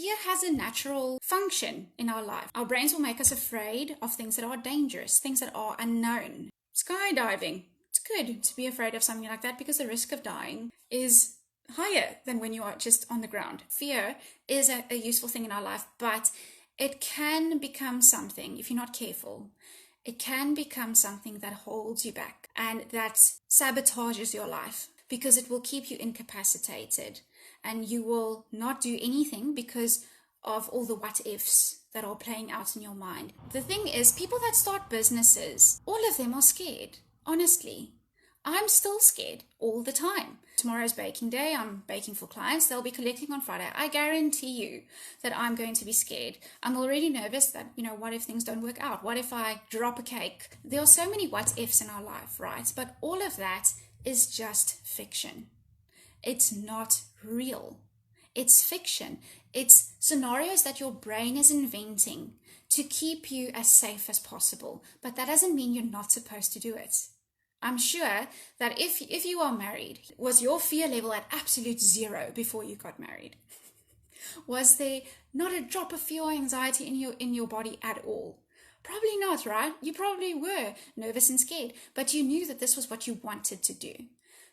fear has a natural function in our life. Our brains will make us afraid of things that are dangerous, things that are unknown. Skydiving. It's good to be afraid of something like that because the risk of dying is higher than when you are just on the ground. Fear is a useful thing in our life, but it can become something, if you're not careful, it can become something that holds you back and that sabotages your life because it will keep you incapacitated and you will not do anything because of all the what ifs that are playing out in your mind. The thing is, people that start businesses, all of them are scared, honestly. I'm still scared all the time. Tomorrow's baking day. I'm baking for clients. They'll be collecting on Friday. I guarantee you that I'm going to be scared. I'm already nervous that, what if things don't work out? What if I drop a cake? There are so many what ifs in our life, right? But all of that is just fiction. It's not real. It's fiction. It's scenarios that your brain is inventing to keep you as safe as possible. But that doesn't mean you're not supposed to do it. I'm sure that if you are married, was your fear level at absolute zero before you got married? Was there not a drop of fear or anxiety in your body at all? Probably not, right? You probably were nervous and scared, but you knew that this was what you wanted to do.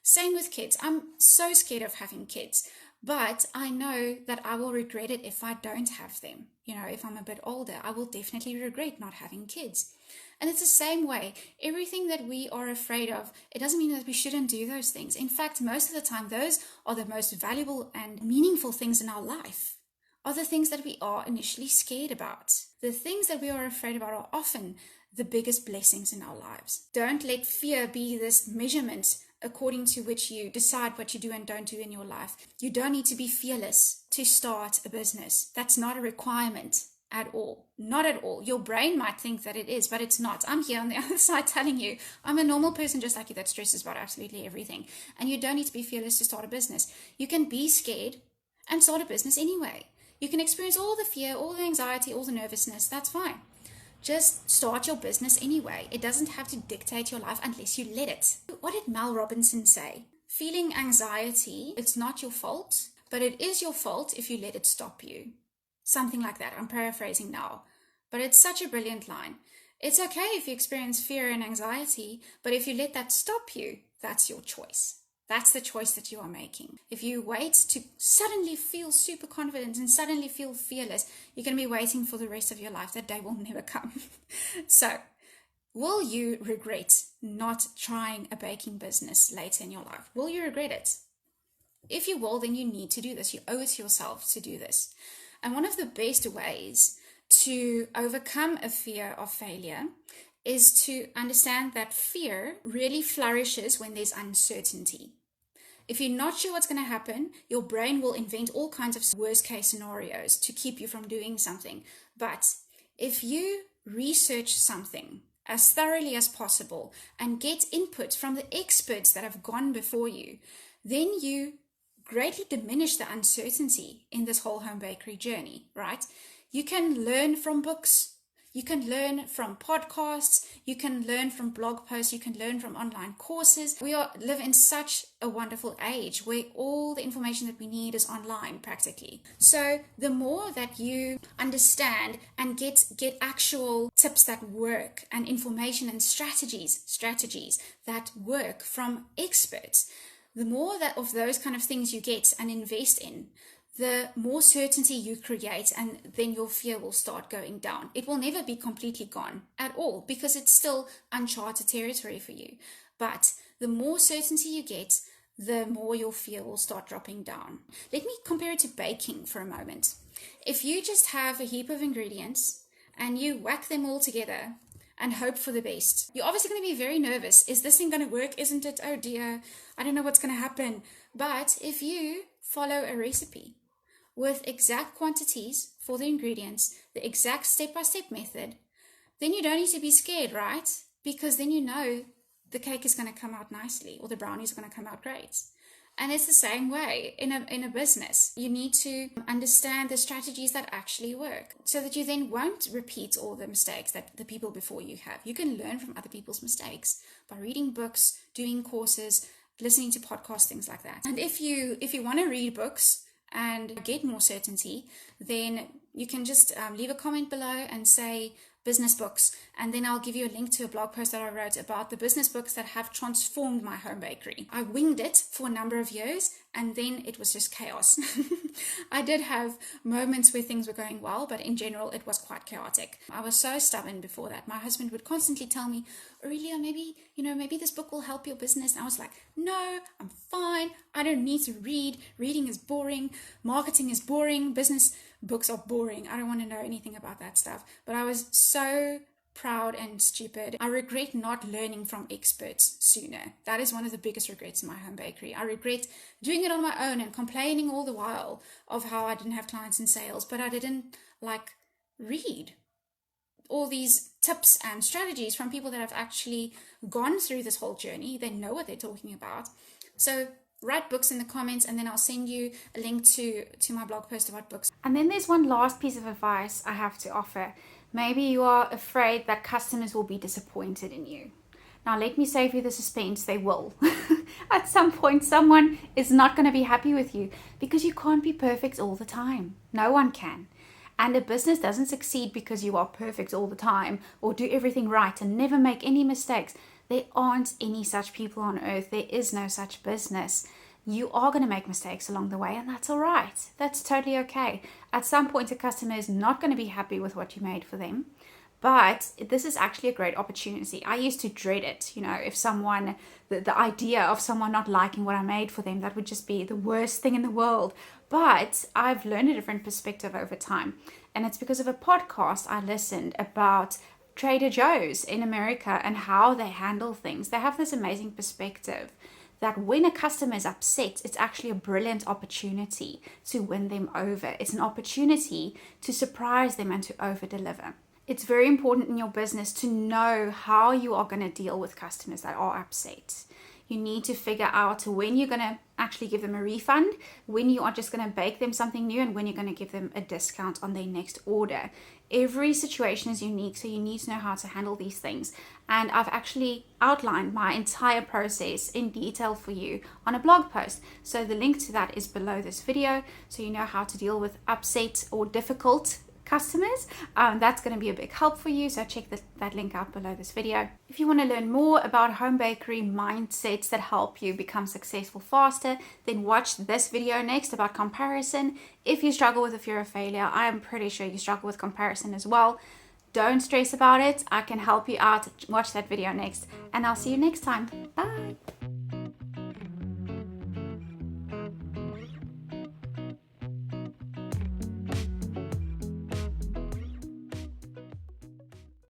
Same with kids. I'm so scared of having kids, but I know that I will regret it if I don't have them. If I'm a bit older, I will definitely regret not having kids. And it's the same way. Everything that we are afraid of, it doesn't mean that we shouldn't do those things. In fact, most of the time, those are the most valuable and meaningful things in our life, are the things that we are initially scared about. The things that we are afraid about are often the biggest blessings in our lives. Don't let fear be this measurement according to which you decide what you do and don't do in your life. You don't need to be fearless to start a business. That's not a requirement at all. Not at all. Your brain might think that it is, but it's not. I'm here on the other side telling you, I'm a normal person just like you that stresses about absolutely everything. And you don't need to be fearless to start a business. You can be scared and start a business anyway. You can experience all the fear, all the anxiety, all the nervousness. That's fine. Just start your business anyway. It doesn't have to dictate your life unless you let it. What did Mel Robinson say? Feeling anxiety, it's not your fault, but it is your fault if you let it stop you. Something like that. I'm paraphrasing now, but it's such a brilliant line. It's okay if you experience fear and anxiety, but if you let that stop you, that's your choice. That's the choice that you are making. If you wait to suddenly feel super confident and suddenly feel fearless, you're going to be waiting for the rest of your life. That day will never come. So, will you regret not trying a baking business later in your life? Will you regret it? If you will, then you need to do this. You owe it to yourself to do this. And one of the best ways to overcome a fear of failure is to understand that fear really flourishes when there's uncertainty. If you're not sure what's going to happen, your brain will invent all kinds of worst case scenarios to keep you from doing something. But if you research something as thoroughly as possible and get input from the experts that have gone before you, then you greatly diminish the uncertainty in this whole home bakery journey, right? You can learn from books, you can learn from podcasts, you can learn from blog posts, you can learn from online courses. We live in such a wonderful age where all the information that we need is online practically. So the more that you understand and get actual tips that work and information and strategies that work from experts, the more that of those kind of things you get and invest in, the more certainty you create, and then your fear will start going down. It will never be completely gone at all because it's still uncharted territory for you. But the more certainty you get, the more your fear will start dropping down. Let me compare it to baking for a moment. If you just have a heap of ingredients and you whack them all together and hope for the best, you're obviously going to be very nervous. Is this thing going to work? Isn't it? Oh dear, I don't know what's going to happen. But if you follow a recipe with exact quantities for the ingredients, the exact step-by-step method, then you don't need to be scared, right? Because then you know the cake is going to come out nicely or the brownies are going to come out great. And it's the same way in a business. You need to understand the strategies that actually work so that you then won't repeat all the mistakes that the people before you have. You can learn from other people's mistakes by reading books, doing courses, listening to podcasts, things like that. And if you want to read books and get more certainty, then you can just leave a comment below and say business books, and then I'll give you a link to a blog post that I wrote about the business books that have transformed my home bakery. I winged it for a number of years, and then it was just chaos. I did have moments where things were going well, but in general it was quite chaotic. I was so stubborn before that. My husband would constantly tell me, Aurelia, maybe this book will help your business. And I was like, no, I'm fine. I don't need to read. Reading is boring. Marketing is boring. Business books are boring. I don't want to know anything about that stuff. But I was so proud and stupid. I regret not learning from experts sooner. That is one of the biggest regrets in my home bakery. I regret doing it on my own and complaining all the while of how I didn't have clients and sales, but I didn't read all these tips and strategies from people that have actually gone through this whole journey. They know what they're talking about. So write books in the comments, and then I'll send you a link to my blog post about books. And then there's one last piece of advice I have to offer. Maybe you are afraid that customers will be disappointed in you. Now, let me save you the suspense. They will. At some point, someone is not going to be happy with you, because you can't be perfect all the time. No one can. And a business doesn't succeed because you are perfect all the time or do everything right and never make any mistakes. There aren't any such people on earth. There is no such business. You are going to make mistakes along the way, and that's all right. That's totally okay. At some point, a customer is not going to be happy with what you made for them, but this is actually a great opportunity. I used to dread it. If someone, the idea of someone not liking what I made for them, that would just be the worst thing in the world. But I've learned a different perspective over time. And it's because of a podcast I listened about Trader Joe's in America and how they handle things. They have this amazing perspective that when a customer is upset, it's actually a brilliant opportunity to win them over. It's an opportunity to surprise them and to over-deliver. It's very important in your business to know how you are going to deal with customers that are upset. You need to figure out when you're going to actually give them a refund, when you are just going to bake them something new, and when you're going to give them a discount on their next order. Every situation is unique, so you need to know how to handle these things. And I've actually outlined my entire process in detail for you on a blog post. So the link to that is below this video, so you know how to deal with upset or difficult customers. That's going to be a big help for you, so check that link out below this video. If you want to learn more about home bakery mindsets that help you become successful faster, then watch this video next about comparison. If you struggle with a fear of failure, I am pretty sure you struggle with comparison as well. Don't stress about it. I can help you out. Watch that video next, and I'll see you next time. Bye.